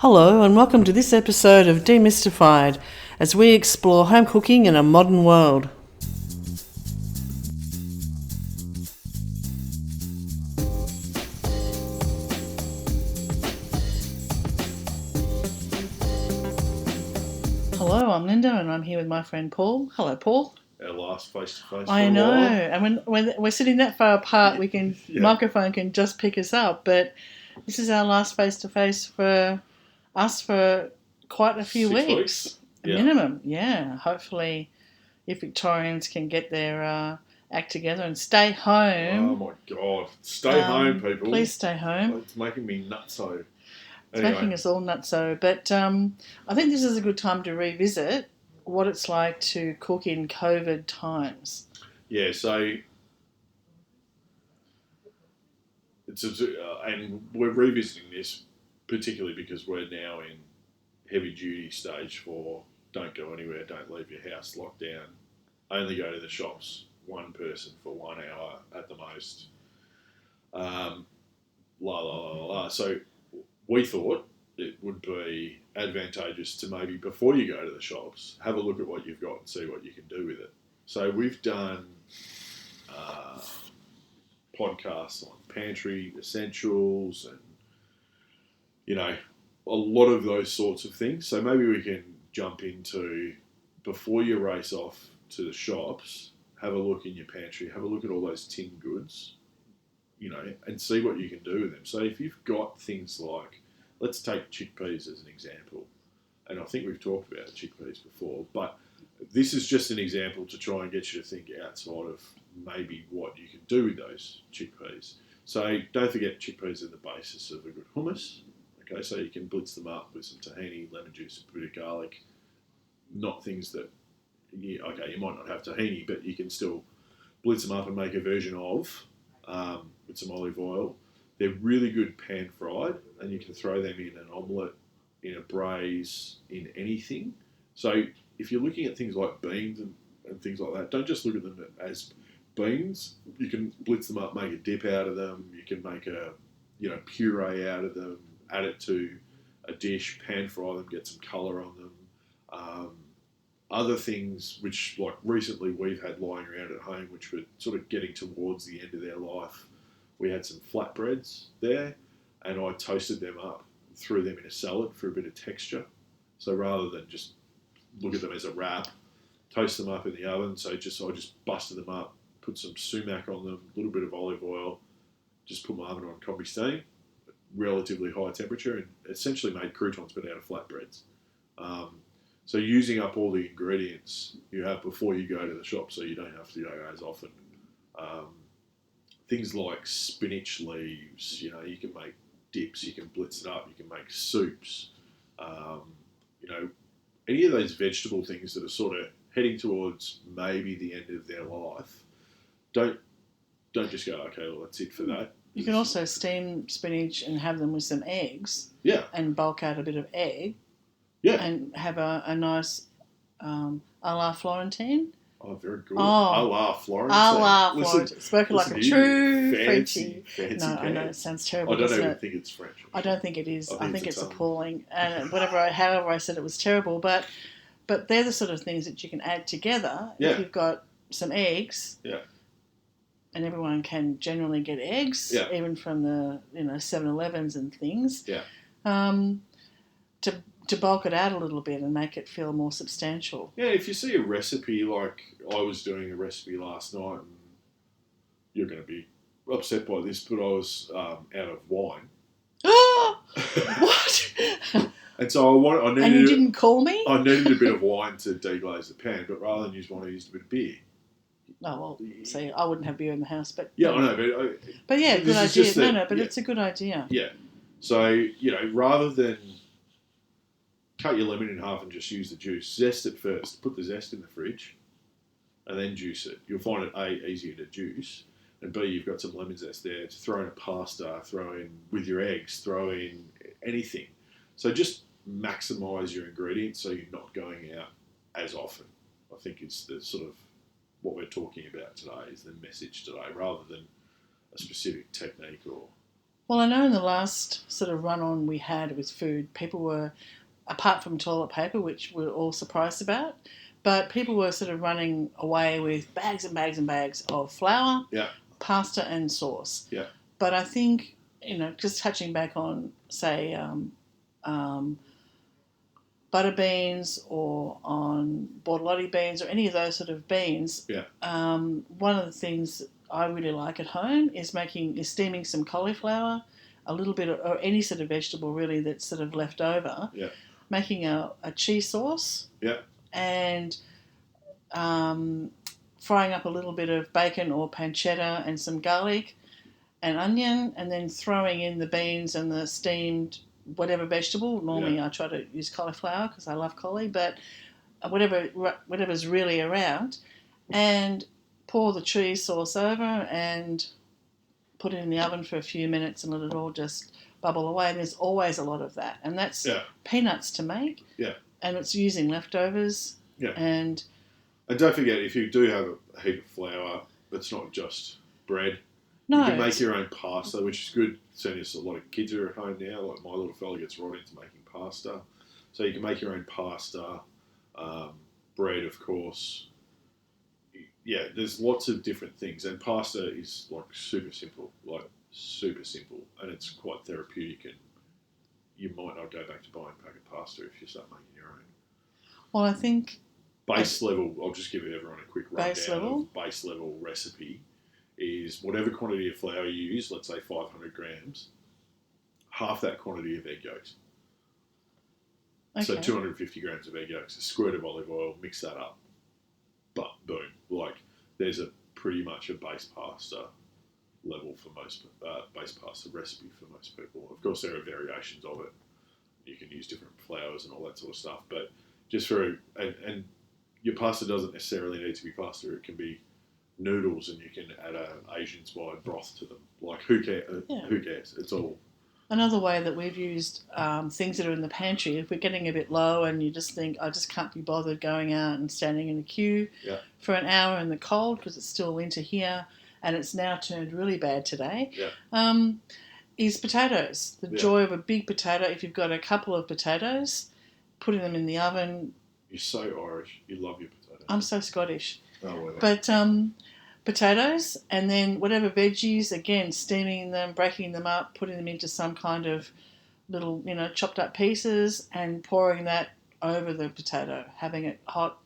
Hello and welcome to this episode of Demystified as we explore home cooking in a modern world. Hello, I'm Linda and I'm here with my friend Paul. Hello, Paul. Our last face-to-face. I know, and when we're sitting that far apart, we can microphone can just pick us up. But this is our last face-to-face for us for quite a few 6 weeks. Minimum. Yeah. Hopefully, if Victorians can get their act together and stay home. Oh my God! Stay home, people. Please stay home. It's making me nutso. It's making us all nutso. But I think this is a good time to revisit what it's like to cook in COVID times. Yeah, so and we're revisiting this particularly because we're now in heavy duty stage 4. Don't go anywhere. Don't leave your house. Locked down. Only go to the shops. One person for 1 hour at the most. So we thought it would be advantageous to maybe before you go to the shops, have a look at what you've got and see what you can do with it. So we've done podcasts on pantry essentials and, a lot of those sorts of things. So maybe we can jump into, before you race off to the shops, have a look in your pantry, have a look at all those tinned goods, and see what you can do with them. So if you've got things like, let's take chickpeas as an example. And I think we've talked about chickpeas before, but this is just an example to try and get you to think outside of maybe what you can do with those chickpeas. So don't forget, chickpeas are the basis of a good hummus. Okay, so you can blitz them up with some tahini, lemon juice, a bit of garlic. Not things that, you might not have tahini, but you can still blitz them up and make a version of with some olive oil. They're really good pan fried, and you can throw them in an omelette, in a braise, in anything. So if you're looking at things like beans and things like that, don't just look at them as beans. You can blitz them up, make a dip out of them. You can make a puree out of them, add it to a dish, pan fry them, get some colour on them. Other things which, like recently, we've had lying around at home, which were sort of getting towards the end of their life. We had some flatbreads there, and I toasted them up, threw them in a salad for a bit of texture. So rather than just look at them as a wrap, toast them up in the oven. So I just busted them up, put some sumac on them, a little bit of olive oil, just put my oven on combi steam, relatively high temperature, and essentially made croutons but out of flatbreads. So using up all the ingredients you have before you go to the shop, so you don't have to go as often. Things like spinach leaves, you can make dips, you can blitz it up, you can make soups. Any of those vegetable things that are sort of heading towards maybe the end of their life, don't just go, okay, well, that's it for that. You can also steam spinach and have them with some eggs. Yeah. And bulk out a bit of egg. Yeah. And have a nice a la Florentine. Oh, very good. Oh, a la Florentine. A la Florentine. Spoken like a true fancy Frenchie. No, I know, it sounds terrible. I don't even think it's French. I don't think it is. I think it's appalling. And however I said it was terrible. But they're the sort of things that you can add together if you've got some eggs. Yeah. And everyone can generally get eggs, even from the 7-Elevens and things. Yeah. To bulk it out a little bit and make it feel more substantial. Yeah, if you see a recipe, like I was doing a recipe last night, and you're going to be upset by this, but I was out of wine. What? And so I needed. And you didn't call me? I needed a bit of wine to deglaze the pan, but rather than use wine, I used a bit of beer. Oh, well, see, I wouldn't have beer in the house, but... Yeah, I know, but yeah, good idea. It's a good idea. Yeah. So, rather than cut your lemon in half and just use the juice, zest it first, put the zest in the fridge, and then juice it. You'll find it, A, easier to juice, and B, you've got some lemon zest there to throw in a pasta, throw in with your eggs, throw in anything. So just maximise your ingredients so you're not going out as often. I think it's the sort of what we're talking about today is the message today, rather than a specific technique or Well, I know in the last sort of run-on we had with food, people were, apart from toilet paper, which we're all surprised about, but people were sort of running away with bags and bags and bags of flour, Yeah. pasta and sauce. Yeah. But I think, just touching back on, say, um, butter beans or on bortolotti beans or any of those sort of beans, Yeah. one of the things I really like at home is steaming some cauliflower, a little bit or any sort of vegetable really that's sort of left over, Yeah. making a cheese sauce, Yeah. and frying up a little bit of bacon or pancetta and some garlic and onion, and then throwing in the beans and the steamed whatever vegetable. Normally I try to use cauliflower because I love cauli, but whatever's really around, and pour the cheese sauce over and put it in the oven for a few minutes and let it all just bubble away. And there's always a lot of that, and that's peanuts to make. Yeah. And it's using leftovers. Yeah. And don't forget, if you do have a heap of flour, it's not just bread. No, you can make your own pasta, which is good. Seeing as a lot of kids are at home now, like my little fella gets right into making pasta. So you can make your own pasta, bread, of course. Yeah, there's lots of different things, and pasta is super simple, and it's quite therapeutic. And you might not go back to buying a pack of pasta if you start making your own. Well, I think base level. I'll just give everyone a quick rundown of base level recipe. Is whatever quantity of flour you use, let's say 500 grams, half that quantity of egg yolks. Okay. So 250 grams of egg yolks, a squirt of olive oil, mix that up. But boom, there's pretty much a base pasta level for most, base pasta recipe for most people. Of course, there are variations of it. You can use different flours and all that sort of stuff, but just and your pasta doesn't necessarily need to be pasta. It can be noodles, and you can add an Asian-inspired broth to them. Who cares? Who cares? It's all. Another way that we've used things that are in the pantry, if we're getting a bit low and you just think, I just can't be bothered going out and standing in a queue for an hour in the cold because it's still winter here and it's now turned really bad today, is potatoes. The joy of a big potato. If you've got a couple of potatoes, putting them in the oven. You're so Irish. You love your potatoes. I'm so Scottish. Oh, well. But potatoes, and then whatever veggies, again, steaming them, breaking them up, putting them into some kind of little, chopped up pieces and pouring that over the potato, having it hot,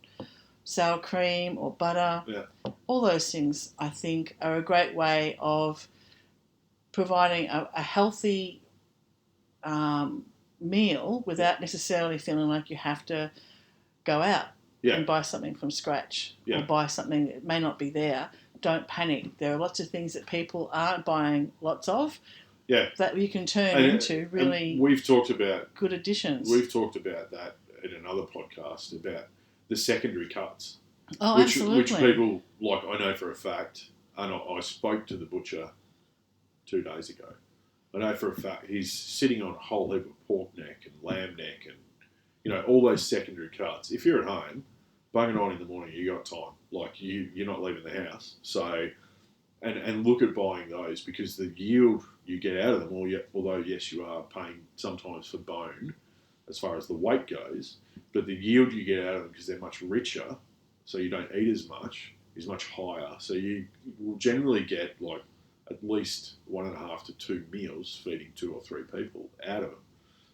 sour cream or butter. Yeah. All those things, I think, are a great way of providing a healthy meal without necessarily feeling like you have to go out and buy something from scratch or buy something that may not be there. Don't panic. There are lots of things that people aren't buying lots of that you can turn into really we've talked about good additions. We've talked about that in another podcast about the secondary cuts. Oh, absolutely. Which people, I know for a fact, and I spoke to the butcher 2 days ago. I know for a fact he's sitting on a whole heap of pork neck and lamb neck and, all those secondary cuts. If you're at home, bung it on in the morning, you got time. You're not leaving the house. So, and look at buying those because the yield you get out of them, although yes, you are paying sometimes for bone as far as the weight goes, but the yield you get out of them because they're much richer, so you don't eat as much, is much higher. So you will generally get at least 1.5 to 2 meals feeding 2 or 3 people out of them.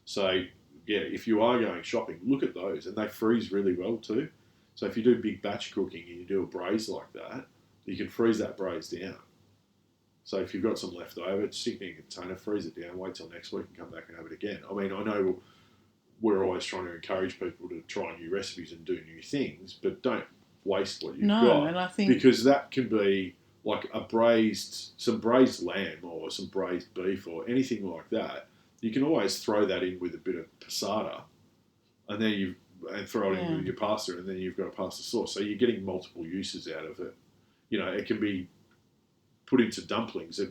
So if you are going shopping, look at those, and they freeze really well too. So if you do big batch cooking and you do a braise like that, you can freeze that braise down. So if you've got some left over, stick it in a container, freeze it down, wait till next week and come back and have it again. I mean, I know we're always trying to encourage people to try new recipes and do new things, but don't waste what you've got. And I think because that can be like some braised lamb or some braised beef or anything like that. You can always throw that in with a bit of passata, and then throw it in with your pasta, and then you've got a pasta sauce. So you're getting multiple uses out of it. It can be put into dumplings,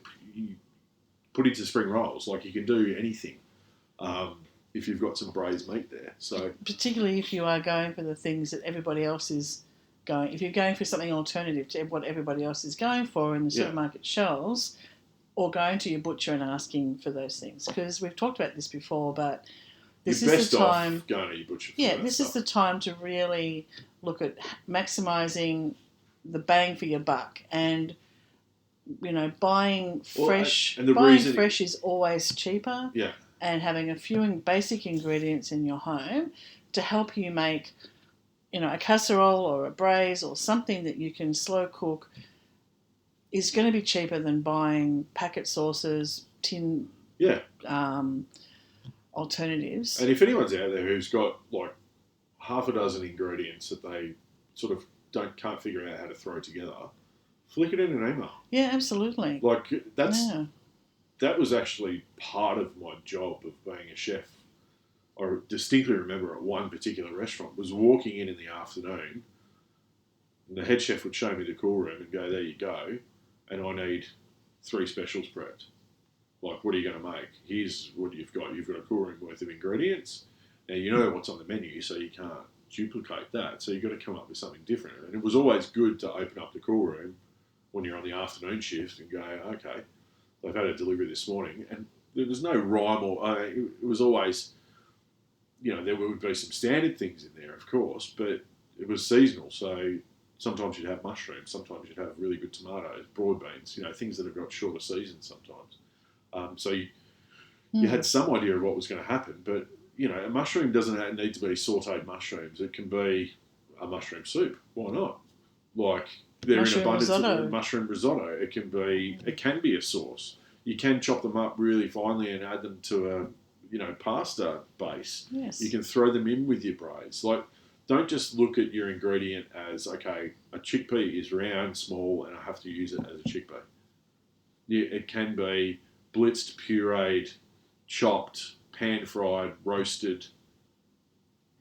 put into spring rolls. You can do anything if you've got some braised meat there. So particularly if you are going for the things that everybody else is going. If you're going for something alternative to what everybody else is going for in the supermarket shelves, or going to your butcher and asking for those things, because we've talked about this before, but this You're is best the time. off going to your butcher. Yeah, this is the time to really look at maximising the bang for your buck, and buying fresh. And the buying reason fresh is always cheaper. Yeah. And having a few basic ingredients in your home to help you make, a casserole or a braise or something that you can slow cook is going to be cheaper than buying packet sauces, tin. Yeah. Alternatives. And if anyone's out there who's got like half a dozen ingredients that they sort of can't figure out how to throw together, flick it in an email. Yeah, absolutely. Like that was actually part of my job of being a chef. I distinctly remember at one particular restaurant was walking in the afternoon, and the head chef would show me the cool room and go, "There you go," and I need 3 specials prepped. Like, what are you going to make? Here's what you've got. You've got a cool room worth of ingredients. Now, you know what's on the menu, so you can't duplicate that. So you've got to come up with something different. And it was always good to open up the cool room when you're on the afternoon shift and go, okay, they've had a delivery this morning. And there was no rhyme or it was always, there would be some standard things in there, of course, but it was seasonal. So sometimes you'd have mushrooms, sometimes you'd have really good tomatoes, broad beans, things that have got shorter seasons sometimes. So you had some idea of what was going to happen, but, a mushroom doesn't need to be sautéed mushrooms. It can be a mushroom soup. Why not? Like, they're in abundance of mushroom risotto. It can be a sauce. You can chop them up really finely and add them to a, pasta base. Yes. You can throw them in with your braise. Like, don't just look at your ingredient as, okay, a chickpea is round, small, and I have to use it as a chickpea. Yeah, it can be blitzed, pureed, chopped, pan-fried, roasted,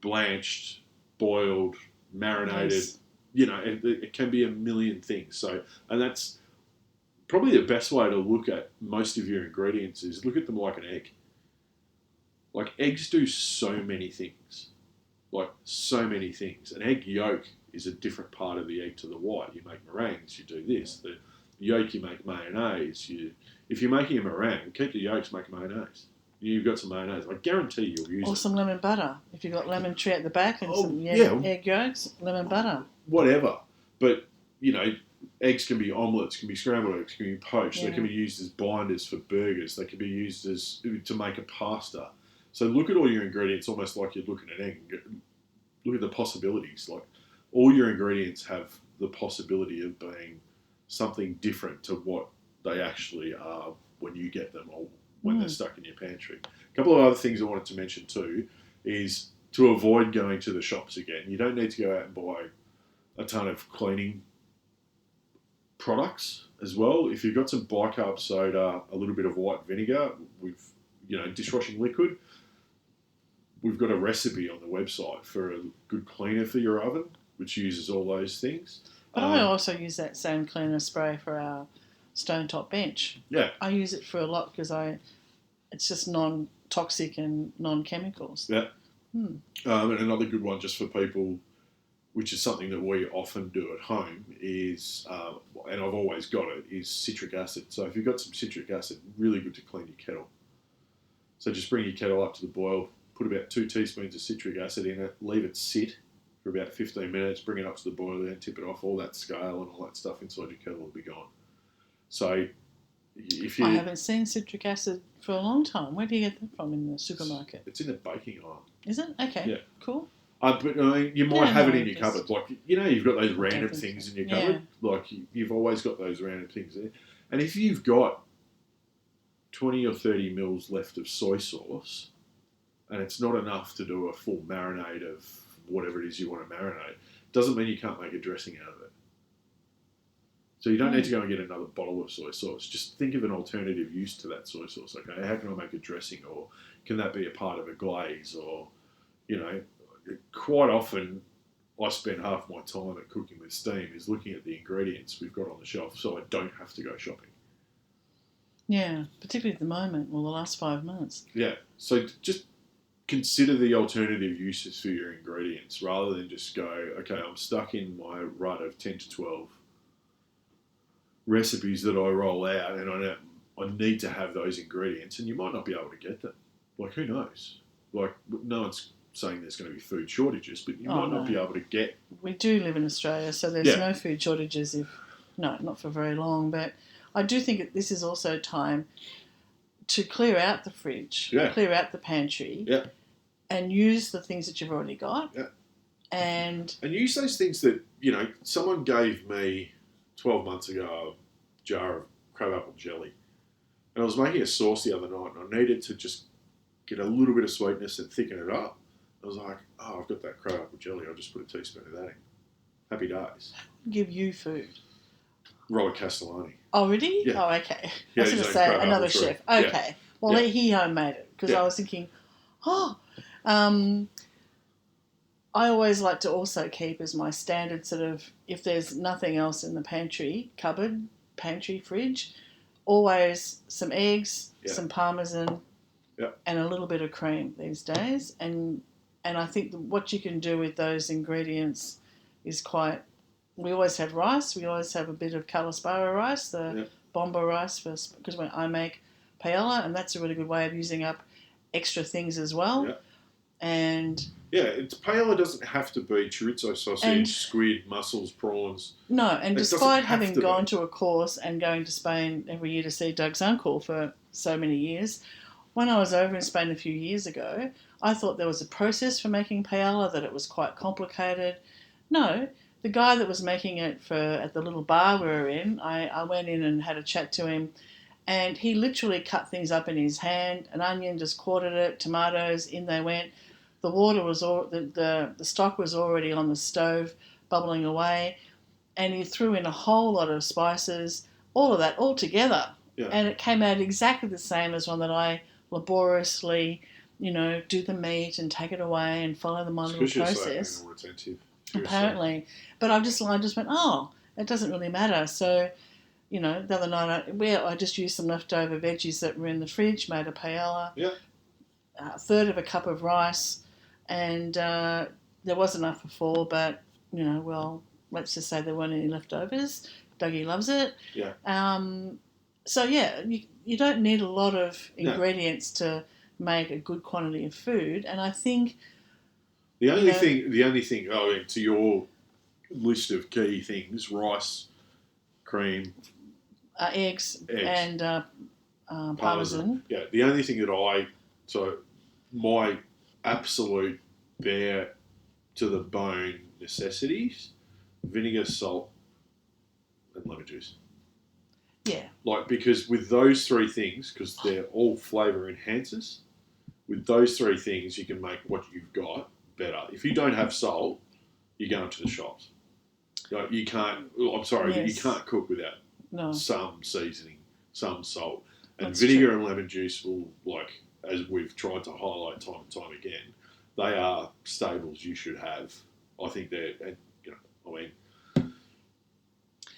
blanched, boiled, marinated. Yes. It can be a million things. So, and that's probably the best way to look at most of your ingredients is look at them like an egg. Like, eggs do so many things. Like, so many things. An egg yolk is a different part of the egg to the white. You make meringues, you do this. The yolk, you make mayonnaise. If you're making a meringue, keep the yolks, make mayonnaise. You've got some mayonnaise. I guarantee you'll use it. Or some lemon butter. If you've got lemon tree at the back and some egg yolks, lemon butter. Whatever. But, eggs can be omelettes, can be scrambled eggs, can be poached. Yeah. They can be used as binders for burgers. They can be used to make a pasta. So look at all your ingredients almost like you're looking at an egg. Look at the possibilities. Like, all your ingredients have the possibility of being something different to what they actually are when you get them or when they're stuck in your pantry. A couple of other things I wanted to mention too is to avoid going to the shops again. You don't need to go out and buy a ton of cleaning products as well. If you've got some bicarb soda, a little bit of white vinegar with, dishwashing liquid, we've got a recipe on the website for a good cleaner for your oven, which uses all those things. But I also use that same cleaner spray for our stovetop bench. Yeah. I use it for a lot because it's just non-toxic and non-chemicals. Yeah. And another good one just for people, which is something that we often do at home, is, and I've always got it, is citric acid. So if you've got some citric acid, really good to clean your kettle. So just bring your kettle up to the boil, put about 2 teaspoons of citric acid in it, leave it sit for about 15 minutes, bring it up to the boil, then tip it off. All that scale and all that stuff inside your kettle will be gone. So if you... I haven't seen citric acid for a long time. Where do you get that from in the supermarket? It's in the baking aisle. Is it? Okay. Yeah. Cool. But you might have it in your cupboard. Like, you've got those random things in your cupboard. Yeah. Like, you've always got those random things there. And if you've got 20 or 30 mils left of soy sauce, and it's not enough to do a full marinade of whatever it is you want to marinate, doesn't mean you can't make a dressing out of it. So you don't need to go and get another bottle of soy sauce. Just think of an alternative use to that soy sauce. Okay, how can I make a dressing? Or can that be a part of a glaze? Or, quite often I spend half my time at Cooking with Steam is looking at the ingredients we've got on the shelf so I don't have to go shopping. Yeah, particularly at the moment, the last 5 months. Yeah, so just consider the alternative uses for your ingredients rather than just go, okay, I'm stuck in my rut of 10 to 12 recipes that I roll out and I I need to have those ingredients, and you might not be able to get them. Like, who knows? Like, no one's saying there's going to be food shortages, but you might not be able to get... We do live in Australia, so there's no food shortages not for very long, but I do think this is also time to clear out the fridge, clear out the pantry, and use the things that you've already got. Yeah. And use those things that, someone gave me 12 months ago a jar of crabapple jelly. And I was making a sauce the other night, and I needed to just get a little bit of sweetness and thicken it up. I was like, I've got that crabapple jelly. I'll just put a teaspoon of that in. Happy days. Give you food. Robert Castellani. Oh, really? Yeah. Oh, okay. I was going to say another chef. Okay. Yeah. Well, he homemade it because I was thinking, I always like to also keep as my standard sort of, if there's nothing else in the pantry, fridge, always some eggs, some parmesan, and a little bit of cream these days. And I think what you can do with those ingredients is quite... We always have rice. We always have a bit of Kalaspara rice, the bomba rice, because when I make paella, and that's a really good way of using up extra things as well. Yeah. And... paella doesn't have to be chorizo sausage, squid, mussels, prawns. No, and despite having gone to a course and going to Spain every year to see Doug's uncle for so many years, when I was over in Spain a few years ago, I thought there was a process for making paella, that it was quite complicated. No, the guy that was making it at the little bar we were in, I went in and had a chat to him, and he literally cut things up in his hand, an onion, just quartered it, tomatoes, in they went. The water was the stock was already on the stove, bubbling away, and he threw in a whole lot of spices, all of that, all together. Yeah. And it came out exactly the same as one that I laboriously, do the meat and take it away and follow my little process. Apparently. But I just went, it doesn't really matter. So, the other night I just used some leftover veggies that were in the fridge, made a paella. Yeah. A third of a cup of rice, and there was enough for 4, but, let's just say there weren't any leftovers. Dougie loves it. Yeah. So, you don't need a lot of ingredients to make a good quantity of food, and I think... The only thing, to your list of key things, rice, cream... eggs, and parmesan. Yeah, the only thing that my absolute bare to the bone necessities, vinegar, salt, and lemon juice. Yeah. Because with those 3 things, because they're all flavour enhancers, with those 3 things you can make what you've got better. If you don't have salt, you're going to the shops. You can't, you can't cook without some seasoning, some salt. And That's vinegar true. and lemon juice will, as we've tried to highlight time and time again, they are staples you should have. I think they're,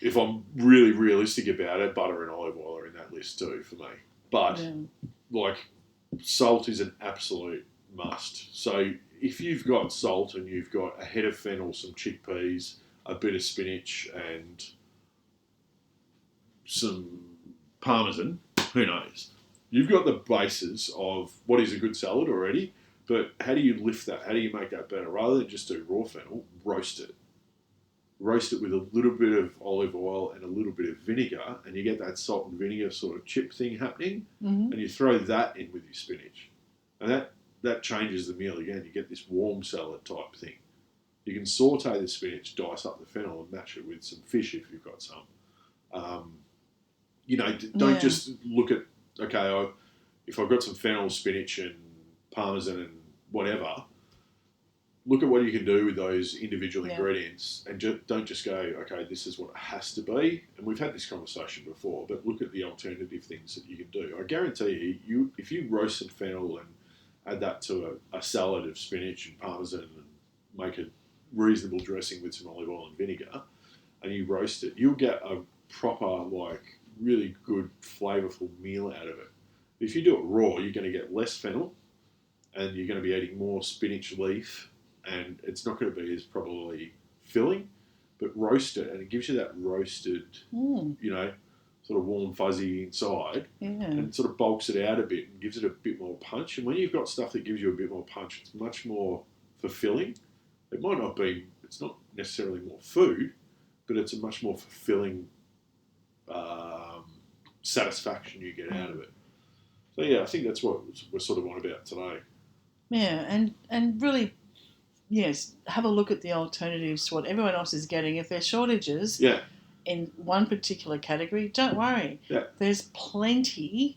if I'm really realistic about it, butter and olive oil are in that list too for me. But, salt is an absolute must. So if you've got salt and you've got a head of fennel, some chickpeas, a bit of spinach and some parmesan, who knows? You've got the basis of what is a good salad already, but how do you lift that? How do you make that better? Rather than just do raw fennel, roast it. Roast it with a little bit of olive oil and a little bit of vinegar, and you get that salt and vinegar sort of chip thing happening, and you throw that in with your spinach. And that changes the meal again. You get this warm salad type thing. You can saute the spinach, dice up the fennel, and match it with some fish if you've got some. Don't just look at, if I've got some fennel, spinach, and parmesan and whatever, look at what you can do with those individual ingredients and don't just go, okay, this is what it has to be. And we've had this conversation before, but look at the alternative things that you can do. I guarantee you, if you roast some fennel and add that to a salad of spinach and parmesan and make a reasonable dressing with some olive oil and vinegar, and you roast it, you'll get a proper, really good, flavourful meal out of it. If you do it raw, you're going to get less fennel and you're going to be eating more spinach leaf, and it's not going to be as probably filling, but roast it, and it gives you that roasted, sort of warm, fuzzy inside, and it sort of bulks it out a bit and gives it a bit more punch. And when you've got stuff that gives you a bit more punch, it's much more fulfilling. It might not be, it's not necessarily more food, but it's a much more fulfilling satisfaction you get out of it. So yeah, I think that's what we're sort of on about today. Yeah, and really, yes, have a look at the alternatives to what everyone else is getting. If there's shortages in one particular category, don't worry. Yeah. There's plenty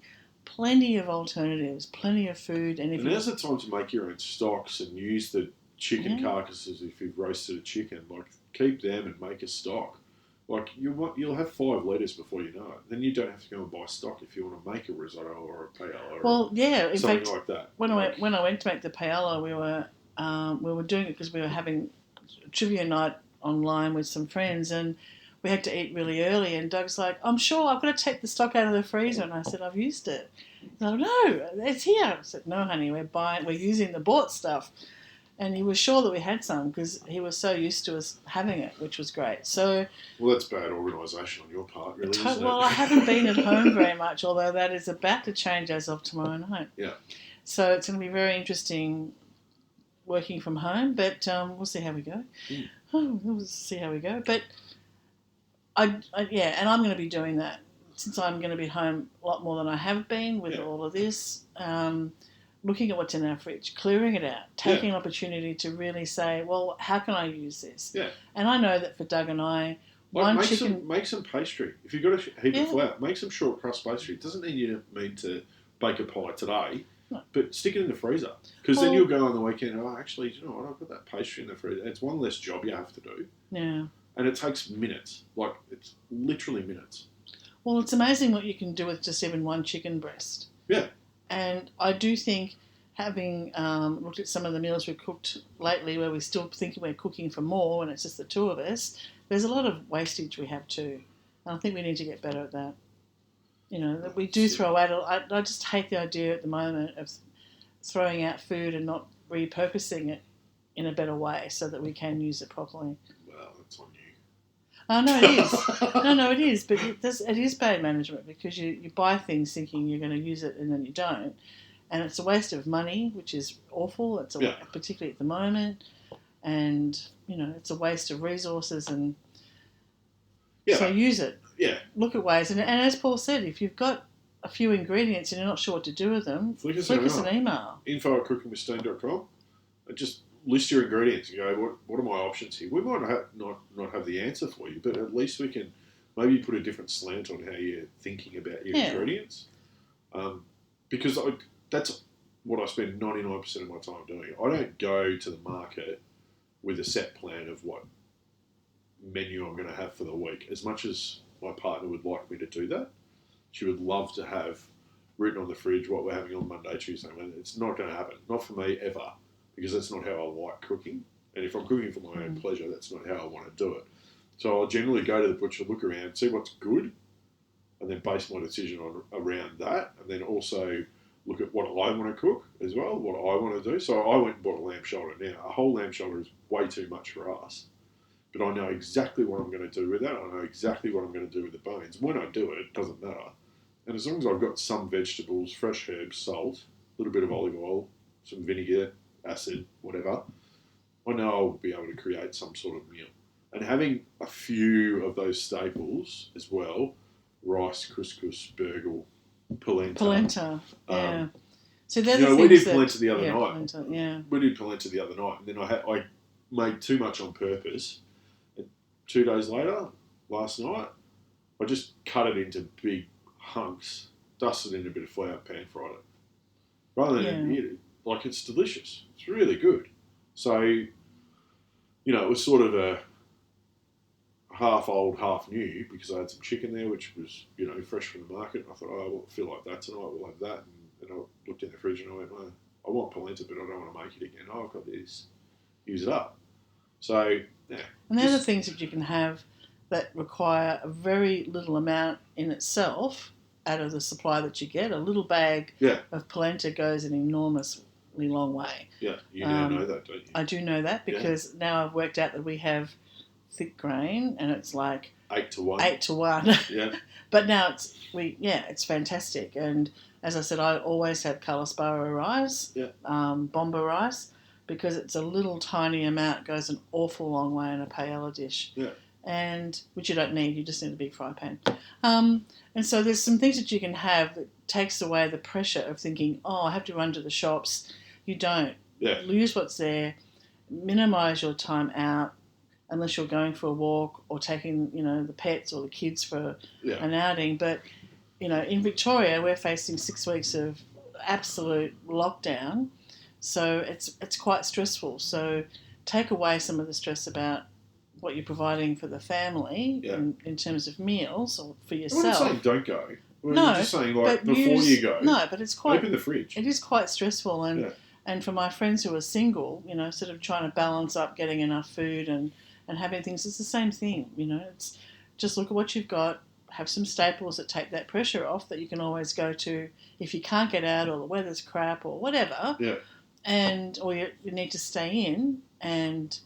of alternatives, plenty of food. And now's the time to make your own stocks and use the chicken carcasses if you've roasted a chicken. Like, keep them and make a stock. Like, you'll have 5 litres before you know it. Then you don't have to go and buy stock if you want to make a risotto or a paella or something like that. When I went to make the paella, we were doing it because we were having trivia night online with some friends, and we had to eat really early. And Doug's like, "I'm sure I've got to take the stock out of the freezer," and I said, "I've used it." He's like, "No, it's here." I said, "No, honey, we're using the bought stuff." And he was sure that we had some because he was so used to us having it, which was great. So, well, that's bad organisation on your part, really, isn't it? Well, I haven't been at home very much, although that is about to change as of tomorrow night. Yeah. So it's going to be very interesting working from home, but we'll see how we go. We'll see how we go. But, and I'm going to be doing that since I'm going to be home a lot more than I have been with all of this. Looking at what's in our fridge, clearing it out, taking an opportunity to really say, well, how can I use this? Yeah. And I know that for Doug and I, make some pastry. If you've got a heap of flour, make some short crust pastry. It doesn't need to bake a pie today, but stick it in the freezer. Because then you'll go on the weekend, actually, you know what, I've got that pastry in the freezer. It's one less job you have to do. Yeah. And it takes minutes. Like, it's literally minutes. Well, it's amazing what you can do with just even one chicken breast. Yeah. And I do think, having looked at some of the meals we've cooked lately where we still think we're cooking for more and it's just the two of us, there's a lot of wastage we have too. And I think we need to get better at that. You know, that we do throw out. I just hate the idea at the moment of throwing out food and not repurposing it in a better way so that we can use it properly. Well, that's on you. Oh, no, it is. No, it is. But it is bad management because you buy things thinking you're going to use it and then you don't. And it's a waste of money, which is awful. It's particularly at the moment. And, you know, it's a waste of resources. And so use it. Yeah. Look at ways. And as Paul said, if you've got a few ingredients and you're not sure what to do with them, flick us an email. info@cookingwithstone.com. And just list your ingredients and go, what are my options here? We might not have the answer for you, but at least we can maybe put a different slant on how you're thinking about your ingredients. Because that's what I spend 99% of my time doing. I don't go to the market with a set plan of what menu I'm going to have for the week. As much as my partner would like me to do that, she would love to have written on the fridge what we're having on Monday, Tuesday, Wednesday. It's not going to happen. Not for me ever. Because that's not how I like cooking. And if I'm cooking for my own pleasure, that's not how I want to do it. So I'll generally go to the butcher, look around, see what's good, and then base my decision around that. And then also look at what I want to cook as well, what I want to do. So I went and bought a lamb shoulder. Now, a whole lamb shoulder is way too much for us. But I know exactly what I'm going to do with that. I know exactly what I'm going to do with the bones. When I do it, it doesn't matter. And as long as I've got some vegetables, fresh herbs, salt, a little bit of olive oil, some vinegar, acid, whatever, I know I'll be able to create some sort of meal. And having a few of those staples as well, rice, couscous, burgle, polenta. Yeah. So they're the we things did polenta the other night. Polenta, we did polenta the other night, and then I made too much on purpose. And 2 days later, last night, I just cut it into big hunks, dusted in a bit of flour, pan fried it. Rather than eat it. Like, it's delicious. It's really good. So, you know, it was sort of a half old, half new because I had some chicken there, which was, you know, fresh from the market. And I thought, I feel like that tonight. We'll have that. And I looked in the fridge and I went, I want polenta, but I don't want to make it again. I've got this. Use it up. So, yeah. And they're the things that you can have that require a very little amount in itself out of the supply that you get. A little bag of polenta goes an enormously long way. Yeah, you now know that, don't you? I do know that because now I've worked out that we have thick grain, and it's like 8-1. 8-1. Yeah. But now it's fantastic. And as I said, I always have Kalispara rice, bomba rice, because it's a little tiny amount, goes an awful long way in a paella dish. Yeah. And which you don't need, you just need a big fry pan. And so there's some things that you can have that takes away the pressure of thinking, oh, I have to run to the shops. You don't. Yeah. Use what's there. Minimise your time out, unless you're going for a walk or taking, the pets or the kids for an outing. But, in Victoria, we're facing 6 weeks of absolute lockdown, so it's quite stressful. So take away some of the stress about what you're providing for the family in terms of meals or for yourself. I'm not saying don't go. We're just saying, before you go, but it's quite... Open the fridge. It is quite stressful. And for my friends who are single, sort of trying to balance up getting enough food and having things, it's the same thing, It's just look at what you've got, have some staples that take that pressure off that you can always go to if you can't get out or the weather's crap or whatever. Yeah. Or you need to stay in, and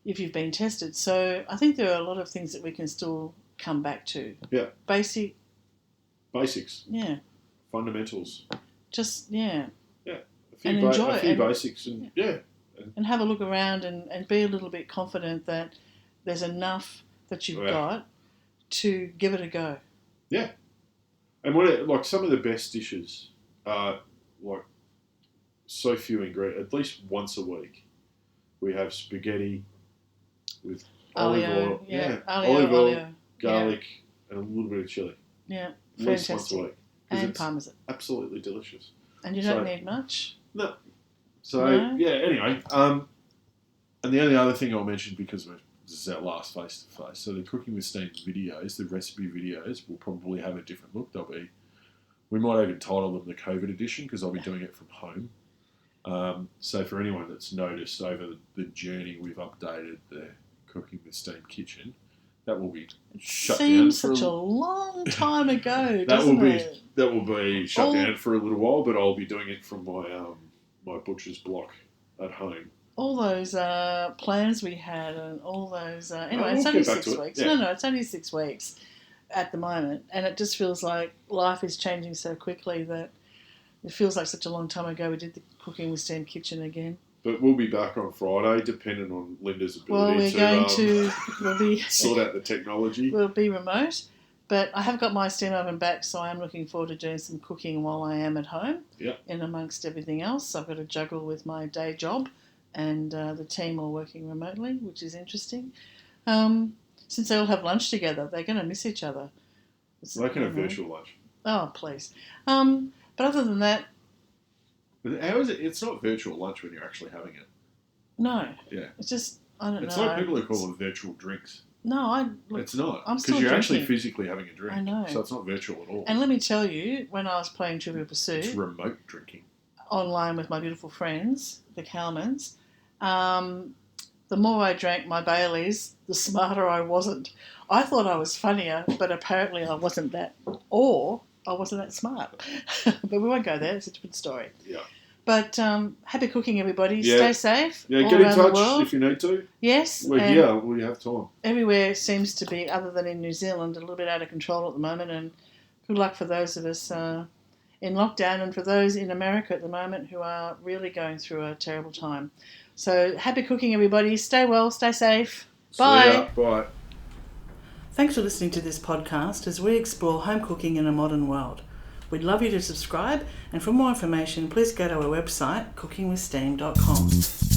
if you've been tested. So I think there are a lot of things that we can still come back to. Yeah. Basics. Yeah. Fundamentals. Just, yeah. Yeah. Enjoy a few basics and, And have a look around and be a little bit confident that there's enough that you've got to give it a go. Yeah. And some of the best dishes are so few ingredients. At least once a week, we have spaghetti with olive oil, olive oil, garlic, and a little bit of chili. Yeah, at least once a week. And parmesan. Absolutely delicious. And you don't need much. No. So anyway, and the only other thing I'll mention, because this is our last face to face, so the Cooking with Steam videos, the recipe videos, will probably have a different look. We might even title them the COVID edition, because I'll be doing it from home. So for anyone that's noticed over the journey, we've updated the Cooking with Steam kitchen. That will be shut down. Seems such a long time ago, doesn't it? That will be shut down for a little while, but I'll be doing it from my butcher's block at home. All those plans we had and all those... anyway, it's only 6 weeks. Yeah. No, it's only 6 weeks at the moment. And it just feels like life is changing so quickly that it feels like such a long time ago we did the Cooking with Steam kitchen again. But we'll be back on Friday, depending on Linda's ability to sort out the technology. We'll be remote. But I have got my steam oven back, so I am looking forward to doing some cooking while I am at home. Yeah. In amongst everything else. I've got to juggle with my day job and the team all working remotely, which is interesting. Since they all have lunch together, they're going to miss each other. They can have virtual lunch. Oh, please. But other than that... How is it? It's not virtual lunch when you're actually having it. No. Yeah. It's just, I don't know. It's like people who call them virtual drinks. No, it's not. I'm still because you're drinking. actually physically having a drink. I know. So it's not virtual at all. And let me tell you, when I was playing Trivial Pursuit... It's remote drinking. Online with my beautiful friends, the Cowmans, the more I drank my Baileys, the smarter I wasn't. I thought I was funnier, but apparently I wasn't that... Or I wasn't that smart. But we won't go there. It's a different story. Yeah. But happy cooking, everybody. Yeah. Stay safe. Yeah, get in touch if you need to. Yes. We have time. Everywhere seems to be, other than in New Zealand, a little bit out of control at the moment. And good luck for those of us in lockdown and for those in America at the moment who are really going through a terrible time. So happy cooking, everybody. Stay well, stay safe. Bye. Bye. Thanks for listening to this podcast as we explore home cooking in a modern world. We'd love you to subscribe, and for more information, please go to our website, cookingwithsteam.com.